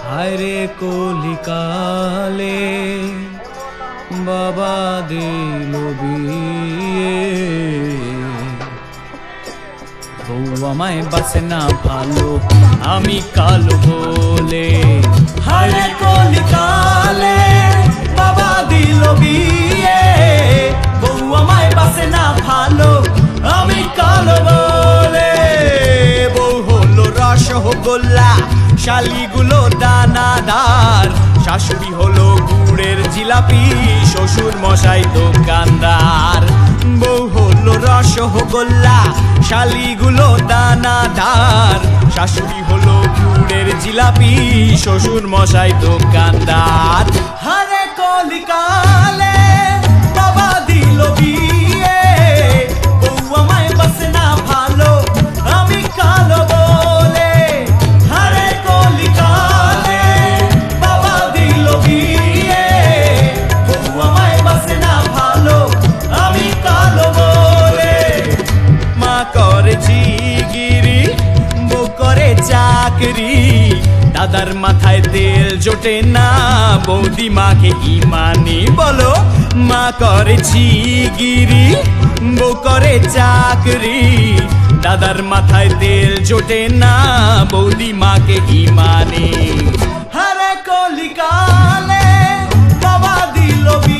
হায়রে কলিকালে বাবা দিল বিয়ে, বউ আমায় বাসে না ভালো আমি কালো বলে। হায়রে কলিকালে বাবা দিল বিয়ে, বউ আমায় বাসে না ভালো আমি কালো বলে। বউ হলো রসগোল্লা, শালিগুলো দানাদার, শাশুড়ি হলো গুড়ের জিলাপি, শ্বশুর মশাই দোকানদার। বউ হলো রসগোল্লা, শালিগুলো দানাদার, শাশুড়ি হলো গুড়ের জিলাপি, শ্বশুর মশাই দোকানদার। হারে কলিকালে বাবা দিল বিয়ে, বউ আমায় বাসে না ভালো আমি কালো বলে। হারে কলিকালে বাবা দিল বিয়ে, বউ আমায় বাসে না ভালো আমি কালো বলে। মা করে জিগিরি, বউ করে চাকরি, দাদার মাথায় তেল জোটে না, বৌদি মাকে ইমানি বলো। মা করে জিগিরি, বউ করে চাকরি, দাদার মাথায় তেল জোটে না, বৌদি মাকে ইমানি। হারে কলিকালে বাবা দিল বিয়ে।